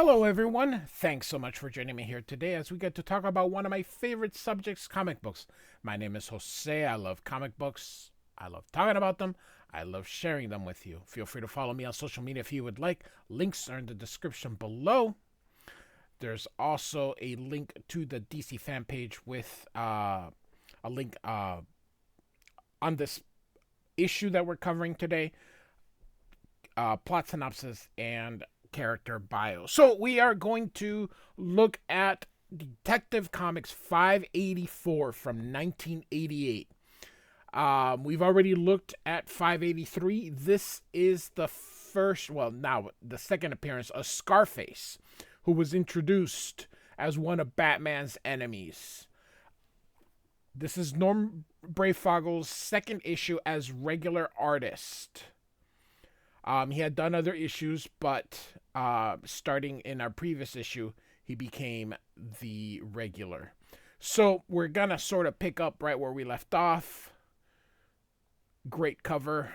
Hello, everyone. Thanks so much for joining me here today as we get to talk about one of my favorite subjects, comic books. My name is Jose. I love comic books. I love talking about them. I love sharing them with you. Feel free to follow me on social media if you would like. Links are in the description below. There's also a link to the DC fan page with a link on this issue that we're covering today, plot synopsis, and character bio. So we are going to look at Detective Comics 584 from 1988. We've already looked at 583. This is the first, well, now the second appearance of Scarface, who was introduced as one of Batman's enemies. This is Norm Breyfogle's second issue as regular artist. He had done other issues, but starting in our previous issue, he became the regular. So we're going to sort of pick up right where we left off. Great cover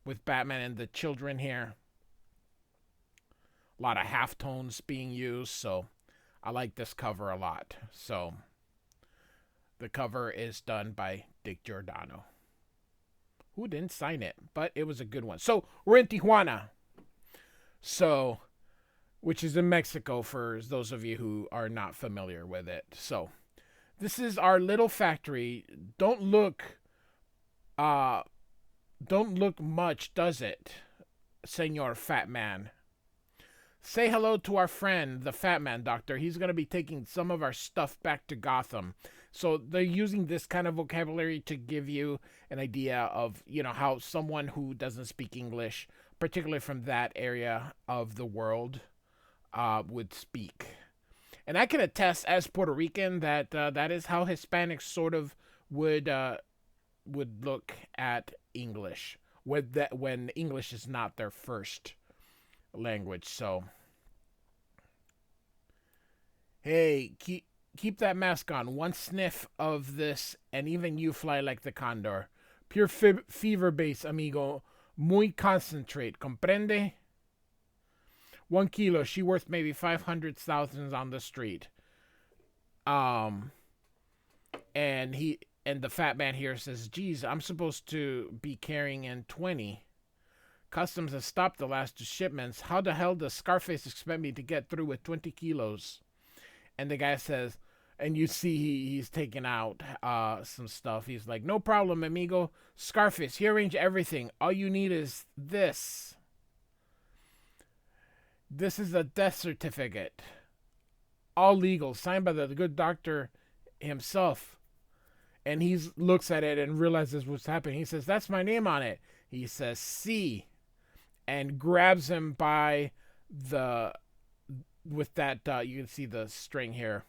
with Batman and the children here. A lot of halftones being used, so I like this cover a lot. So the cover is done by Dick Giordano, who didn't sign it, but it was a good one. So we're in Tijuana, so which is in Mexico for those of you who are not familiar with it. So this is our little factory. Don't look much, does it, Senor Fat Man? Say hello to our friend, the Fat Man Doctor. He's going to be taking some of our stuff back to Gotham. So they're using this kind of vocabulary to give you an idea of, how someone who doesn't speak English, particularly from that area of the world, would speak. And I can attest, as Puerto Rican, that that is how Hispanics sort of would look at English, when English is not their first language. So, hey, keep that mask on. One sniff of this, and even you fly like the condor. Pure fever base, amigo. Muy concentrate. Comprende? 1 kilo. She worth maybe 500,000 on the street. And the Fat Man here says, geez, I'm supposed to be carrying in 20. Customs has stopped the last 2 shipments. How the hell does Scarface expect me to get through with 20 kilos? And the guy says, and you see he's taking out some stuff. He's like, no problem, amigo. Scarface, he arranged everything. All you need is this. This is a death certificate. All legal, signed by the good doctor himself. And he looks at it and realizes what's happening. He says, that's my name on it. He says, see. And grabs him by with that, you can see the string here.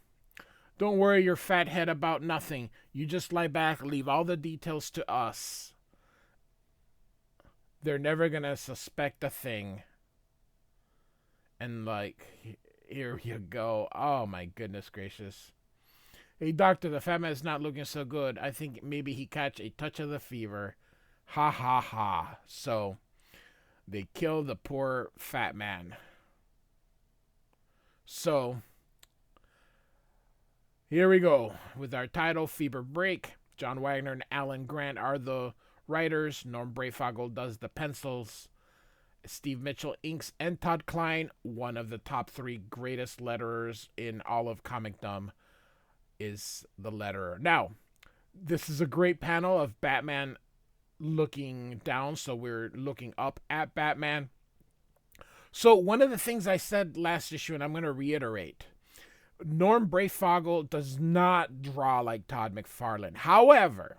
Don't worry your fat head about nothing. You just lie back, leave all the details to us. They're never gonna suspect a thing. And here you go. Oh my goodness gracious. Hey doctor, the Fat Man is not looking so good. I think maybe he catch a touch of the fever. Ha ha ha. So they kill the poor Fat Man. So here we go with our title, Fever Break. John Wagner and Alan Grant are the writers. Norm Breyfogle does the pencils. Steve Mitchell inks, and Todd Klein, one of the top 3 greatest letterers in all of comicdom, is the letterer. Now, this is a great panel of Batman looking down, so we're looking up at Batman. So one of the things I said last issue, and I'm going to reiterate, Norm Breyfogle does not draw like Todd McFarlane. However,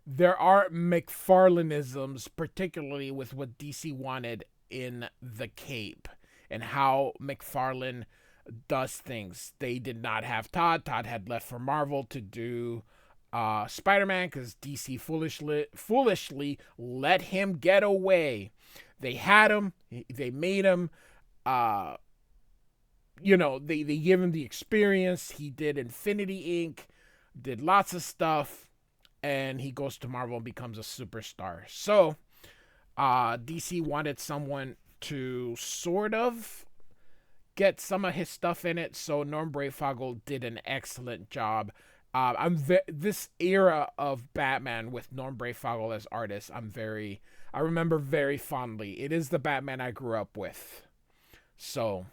there are McFarlaneisms, particularly with what DC wanted in the Cape and how McFarlane does things. They did not have Todd. Todd had left for Marvel to do Spider-Man because DC foolishly let him get away. They had him. They made him. They give him the experience. He did Infinity Inc., did lots of stuff, and he goes to Marvel and becomes a superstar. So DC wanted someone to sort of get some of his stuff in it. So Norm Breyfogle did an excellent job. This era of Batman with Norm Breyfogle as artist, I remember very fondly. It is the Batman I grew up with. So,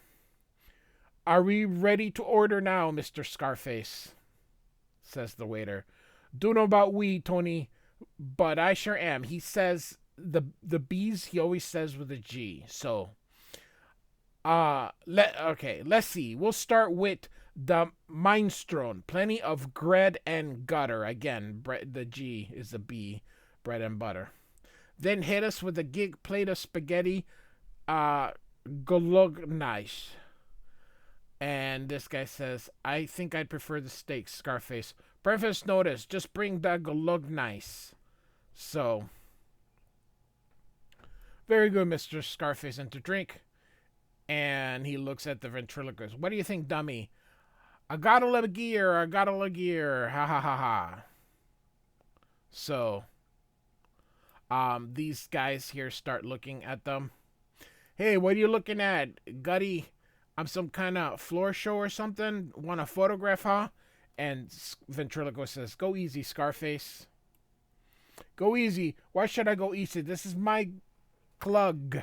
are we ready to order now, Mr. Scarface? Says the waiter. Don't know about we, Tony, but I sure am. He says the B's he always says with a G. So, let's see. We'll start with the Minestrone. Plenty of bread and gutter. Again, the G is a B. Bread and butter. Then hit us with a gig plate of spaghetti. Golognice. And this guy says, I think I'd prefer the steak, Scarface. Breakfast notice, just bring the Golognice. So, very good, Mr. Scarface. And to drink. And he looks at the ventriloquist. What do you think, dummy? I got a gear. Ha ha ha ha. So, these guys here start looking at them. Hey, what are you looking at, Gutty? I'm some kind of floor show or something? Want a photograph, huh? And ventriloquist says, go easy, Scarface. Go easy. Why should I go easy? This is my clug.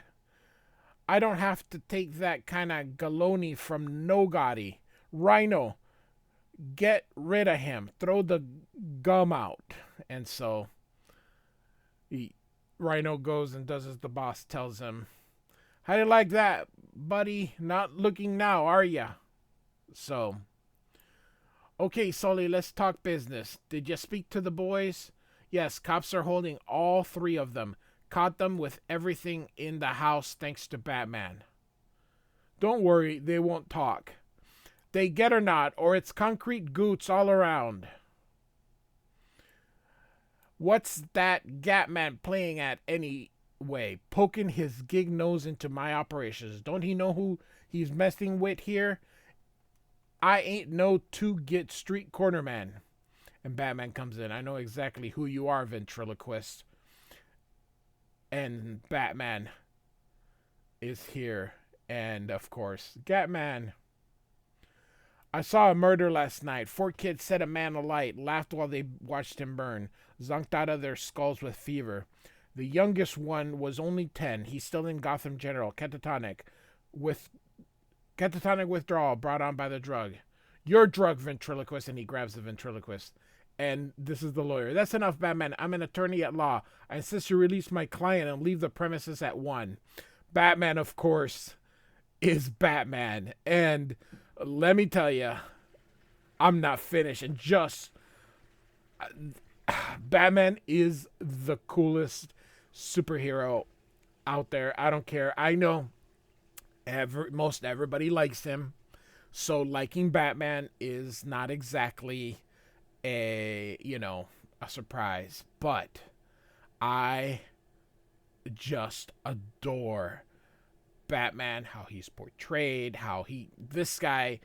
I don't have to take that kind of galoni from nobody. Rhino, get rid of him. Throw the gum out. And so Rhino goes and does as the boss tells him. How do you like that, buddy? Not looking now, are ya? So, okay, Sully, let's talk business. Did you speak to the boys? Yes, cops are holding all 3 of them. Caught them with everything in the house thanks to Batman. Don't worry, they won't talk. They get or not, or it's concrete goots all around. What's that Gatman playing at anyway? Poking his gig nose into my operations. Don't he know who he's messing with here? I ain't no two-git street corner man. And Batman comes in. I know exactly who you are, ventriloquist. And Batman is here. And, of course, Gatman. I saw a murder last night. 4 kids set a man alight, laughed while they watched him burn, zonked out of their skulls with fever. The youngest one was only 10. He's still in Gotham General, catatonic withdrawal brought on by the drug. Your drug, ventriloquist, and he grabs the ventriloquist. And this is the lawyer. That's enough, Batman. I'm an attorney at law. I insist you release my client and leave the premises at 1. Batman, of course, is Batman. And let me tell you, I'm not finished. And Batman is the coolest superhero out there. I don't care. I know most everybody likes him. So liking Batman is not exactly a surprise. But I just adore Batman, how he's portrayed, this guy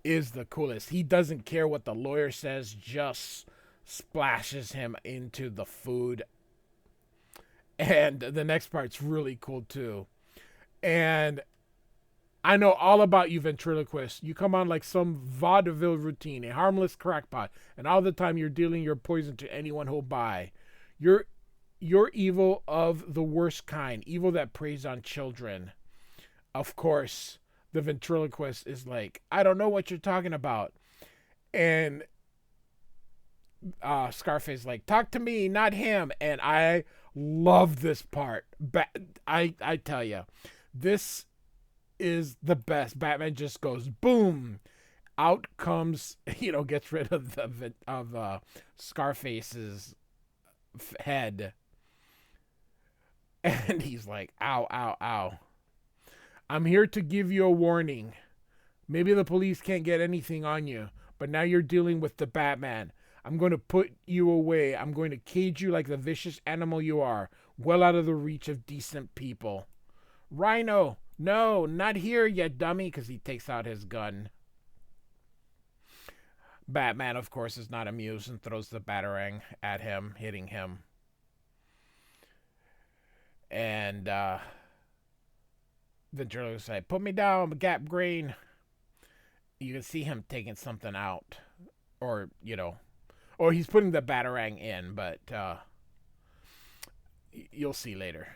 is the coolest. He doesn't care what the lawyer says, just splashes him into the food. And the next part's really cool too. And I know all about you, ventriloquist. You come on like some vaudeville routine, a harmless crackpot, and all the time you're dealing your poison to anyone who'll buy. You're evil of the worst kind, evil that preys on children. Of course, the ventriloquist is like, I don't know what you're talking about. And Scarface is like, talk to me, not him. And I love this part. I tell you, this is the best. Batman just goes boom, out comes, gets rid of Scarface's head, and he's like, ow, ow, ow. I'm here to give you a warning. Maybe the police can't get anything on you, but now you're dealing with the Batman. I'm going to put you away. I'm going to cage you like the vicious animal you are, well out of the reach of decent people. Rhino, no, not here, you dummy, because he takes out his gun. Batman, of course, is not amused and throws the batarang at him, hitting him. And Ventriloquist like, put me down, gap brain. You can see him taking something out. Or, or he's putting the Batarang in, but you'll see later.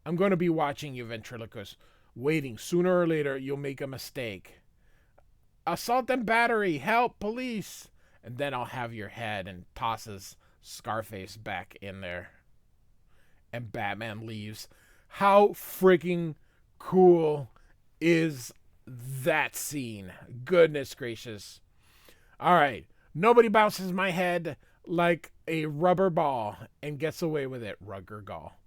I'm going to be watching you, Ventriloquist. Waiting. Sooner or later, you'll make a mistake. Assault and battery. Help, police. And then I'll have your head, and tosses Scarface back in there. And Batman leaves. How freaking cool is that scene? Goodness gracious. All right. Nobody bounces my head like a rubber ball and gets away with it. Rugger gall.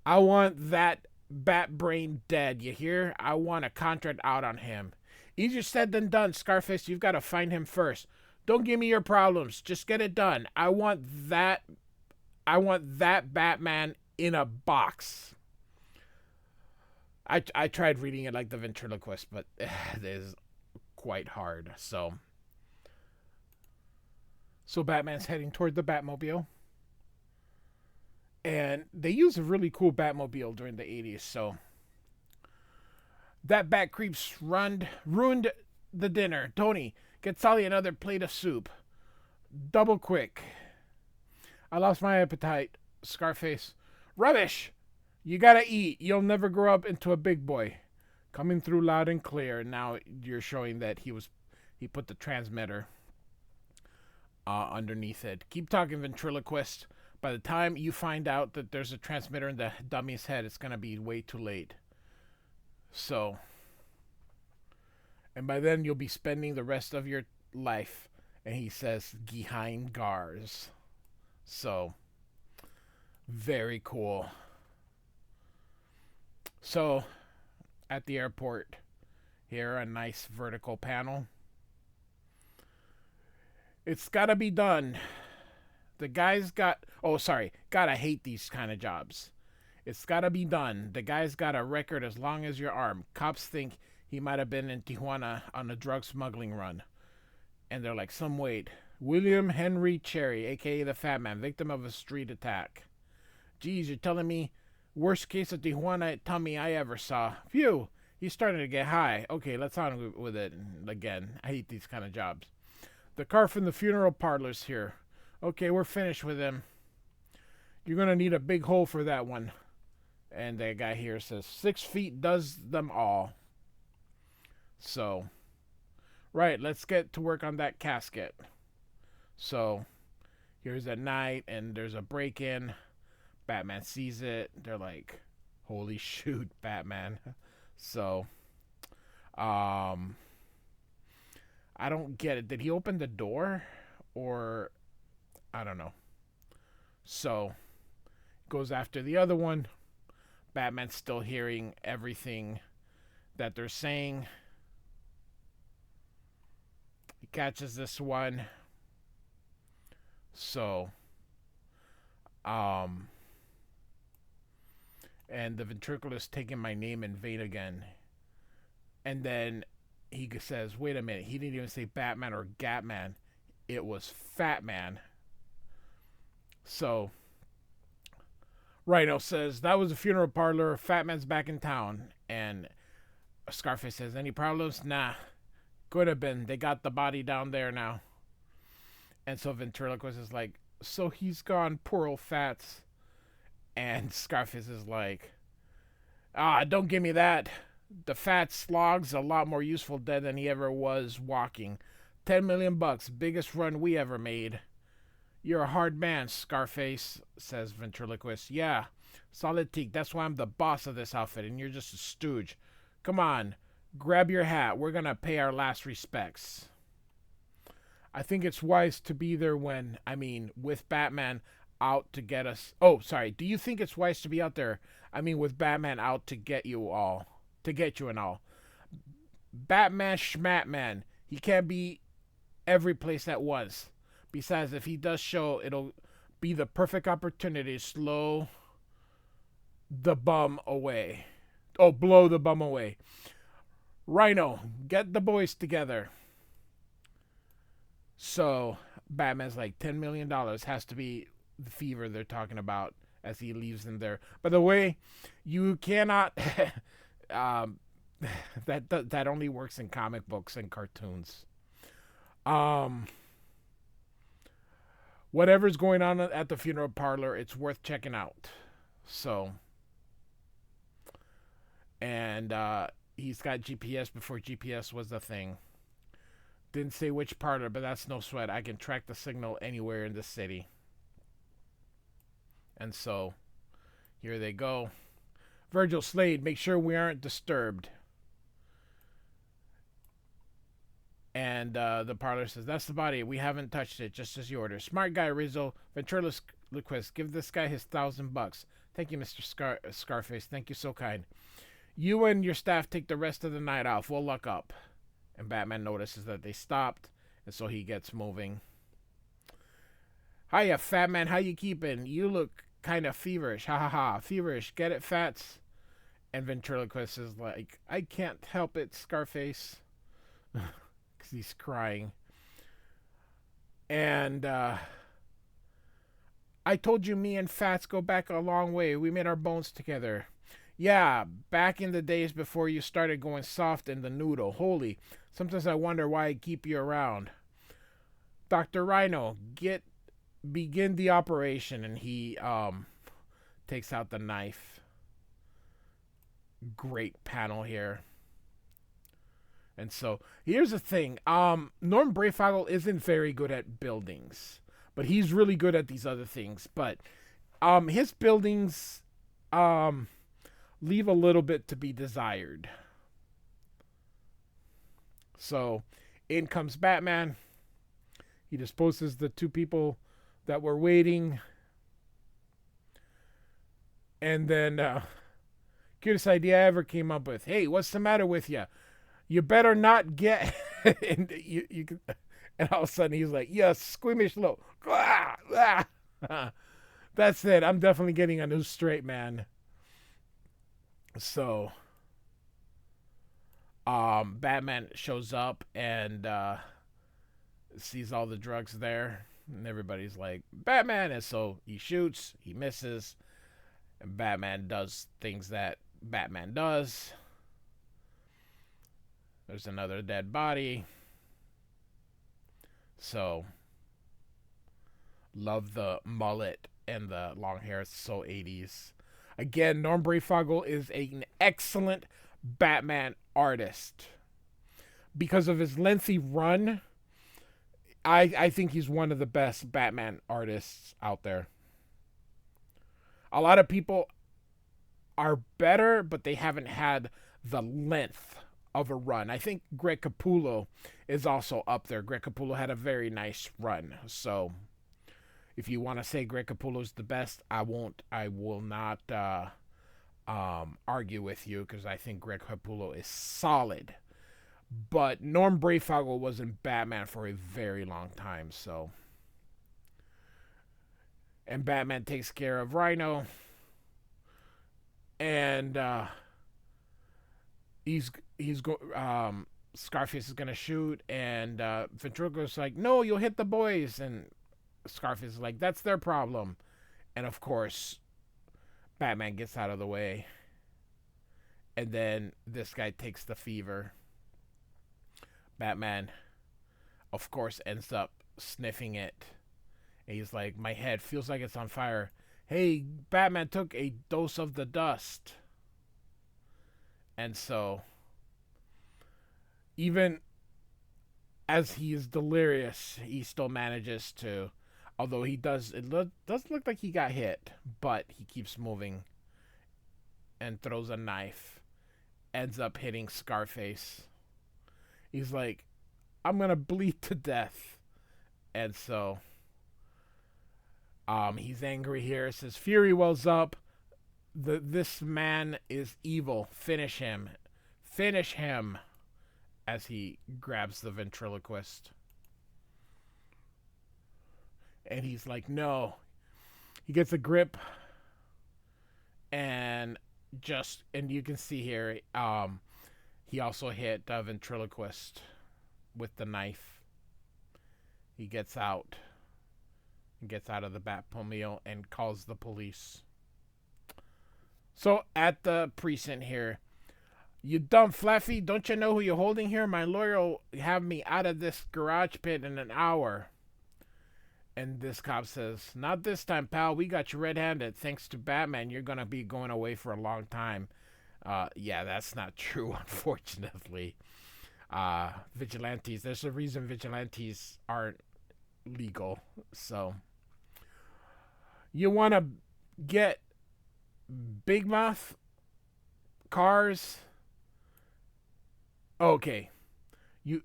I want that bat brain dead, you hear? I want a contract out on him. Easier said than done, Scarface. You've got to find him first. Don't give me your problems. Just get it done. I want that Batman in a box. I tried reading it like the ventriloquist, but it is quite hard. So Batman's heading toward the Batmobile. And they used a really cool Batmobile during the 80s, so that bat creeps ruined the dinner. Tony, get Sally another plate of soup. Double quick. I lost my appetite. Scarface. Rubbish! You gotta eat. You'll never grow up into a big boy. Coming through loud and clear. Now you're showing that he put the transmitter underneath it. Keep talking, ventriloquist. By the time you find out that there's a transmitter in the dummy's head, it's gonna be way too late. So, and by then you'll be spending the rest of your life, and he says, behind bars. So, very cool. So, at the airport, here a nice vertical panel. It's gotta be done. The guy's got... Oh, sorry. God, I hate these kind of jobs. It's gotta be done. The guy's got a record as long as your arm. Cops think he might have been in Tijuana on a drug smuggling run. And they're like, some weight. William Henry Cherry, a.k.a. the Fat Man, victim of a street attack. Geez, you're telling me worst case of Tijuana tummy I ever saw. Phew, he's starting to get high. Okay, let's on with it again. I hate these kind of jobs. The car from the funeral parlor's here. Okay, we're finished with him. You're going to need a big hole for that one. And the guy here says 6 feet does them all. So, right, let's get to work on that casket. So, here's at night, and there's a break-in. Batman sees it. They're like, holy shoot, Batman. So, I don't get it. Did he open the door? Or... I don't know. So, goes after the other one. Batman's still hearing everything that they're saying. He catches this one. So, and the ventriloquist taking my name in vain again. And then he says, wait a minute. He didn't even say Batman or Gatman. It was Fat Man. So, Rhino says, that was a funeral parlor. Fat Man's back in town. And Scarface says, any problems? Nah. Could have been. They got the body down there now. And so Ventriloquist is like, so he's gone, poor old Fats. And Scarface is like, don't give me that. The fat slog's a lot more useful dead than he ever was walking. $10 million, biggest run we ever made. You're a hard man, Scarface, says Ventriloquist. Yeah, solid teak. That's why I'm the boss of this outfit, and you're just a stooge. Come on, grab your hat. We're gonna pay our last respects. I think it's wise to be there with Batman out to get us. Oh, sorry. Do you think it's wise to be out there? With Batman out to get you all. To get you and all. Batman Schmatman. He can't be every place at once. Besides, if he does show, it'll be the perfect opportunity to slow the bum away. Oh, blow the bum away. Rhino, get the boys together. So, Batman's like, $10 million has to be the fever they're talking about as he leaves them there. By the way, you cannot That only works in comic books and cartoons. Um, whatever's going on at the funeral parlor, it's worth checking out. So, and he's got GPS before GPS was a thing. Didn't say which parlor, but that's no sweat. I can track the signal anywhere in the city. And so, here they go. Virgil Slade, make sure we aren't disturbed. And the parlor says, that's the body. We haven't touched it, just as you ordered. Smart guy, Rizzo. Ventriloquist, give this guy his $1,000. Thank you, Mr. Scarface. Thank you, so kind. You and your staff take the rest of the night off. We'll lock up. And Batman notices that they stopped, and so he gets moving. Hiya, fat man. How you keeping? You look kind of feverish. Ha ha ha. Feverish. Get it, Fats? And Ventriloquist is like, I can't help it, Scarface. Because he's crying. And I told you me and Fats go back a long way. We made our bones together. Yeah, back in the days before you started going soft in the noodle. Holy, sometimes I wonder why I keep you around. Dr. Rhino, begin the operation. And he takes out the knife. Great panel here. And so, here's the thing. Norm Breyfogle isn't very good at buildings. But he's really good at these other things. But his buildings leave a little bit to be desired. So, in comes Batman. He disposes the two people that were waiting. And then, cutest idea I ever came up with. Hey, what's the matter with you? You better not get... and all of a sudden he's like, yes, squeamish low. That's it. I'm definitely getting a new straight man. So, Batman shows up and sees all the drugs there. And everybody's like, Batman! And so he shoots, he misses. And Batman does things that Batman does. There's another dead body. So, love the mullet and the long hair. It's so 80s. Again, Norm Breyfogle is an excellent Batman artist. Because of his lengthy run, I think he's one of the best Batman artists out there. A lot of people are better, but they haven't had the length of a run. I think Greg Capullo is also up there. Greg Capullo had a very nice run. So if you want to say Greg Capullo is the best, I will not argue with you, because I think Greg Capullo is solid. But Norm Breyfogle was in Batman for a very long time. So, and Batman takes care of Rhino, and Scarface is gonna shoot, and Ventriloquist's like, no, you'll hit the boys, and Scarface is like, that's their problem. And of course, Batman gets out of the way, and then this guy takes the fever. Batman, of course, ends up sniffing it, and he's like, my head feels like it's on fire. Hey, Batman took a dose of the dust. And so, even as he is delirious, he still manages to, although it does look like he got hit, but he keeps moving and throws a knife, ends up hitting Scarface. He's like, I'm going to bleed to death. And so, he's angry here. It says, fury wells up. This man is evil. Finish him. Finish him. As he grabs the ventriloquist. And he's like, no. He gets a grip. And you can see here, he also hit a ventriloquist with the knife. He gets out. He gets out of the Batmobile and calls the police. So at the precinct here, You dumb Fluffy, don't you know who you're holding here? My lawyer will have me out of this garage pit in an hour. And this cop says, not this time, pal. We got you red-handed. Thanks to Batman, you're going to be going away for a long time. Yeah, that's not true, unfortunately. Vigilantes, there's a reason vigilantes aren't legal. So, you want to get big mouth cars? Okay. You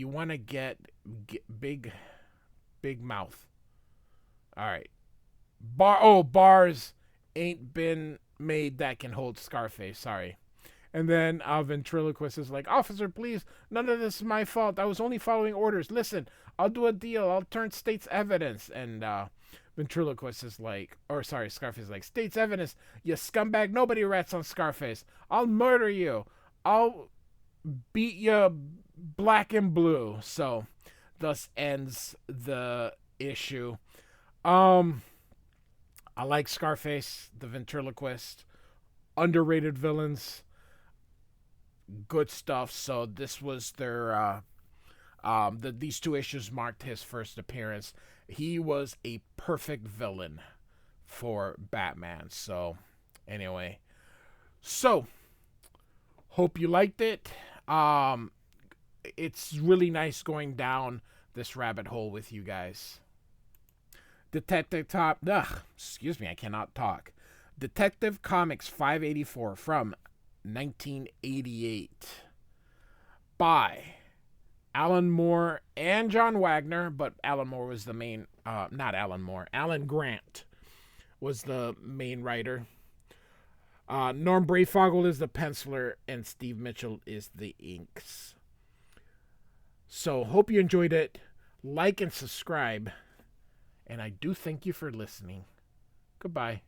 want to get big mouth. All right. Bars ain't been made that can hold Scarface. Sorry. And then ventriloquist is like, officer, please, none of this is my fault. I was only following orders. Listen, I'll do a deal. I'll turn state's evidence. And ventriloquist is like, Scarface is like, state's evidence, you scumbag. Nobody rats on Scarface. I'll murder you. I'll beat you black and blue. So, thus ends the issue. I like Scarface, the ventriloquist. Underrated villains. Good stuff. So this was their these two issues marked his first appearance. He was a perfect villain for Batman. So anyway, hope you liked it. It's really nice going down this rabbit hole with you guys. Detective I cannot talk. Detective Comics 584 from 1988 by Alan Moore and John Wagner, but Alan Moore was the main, Alan Grant was the main writer. Norm Breyfogle is the penciler, and Steve Mitchell is the inks. So, hope you enjoyed it. Like and subscribe, and I do thank you for listening. Goodbye.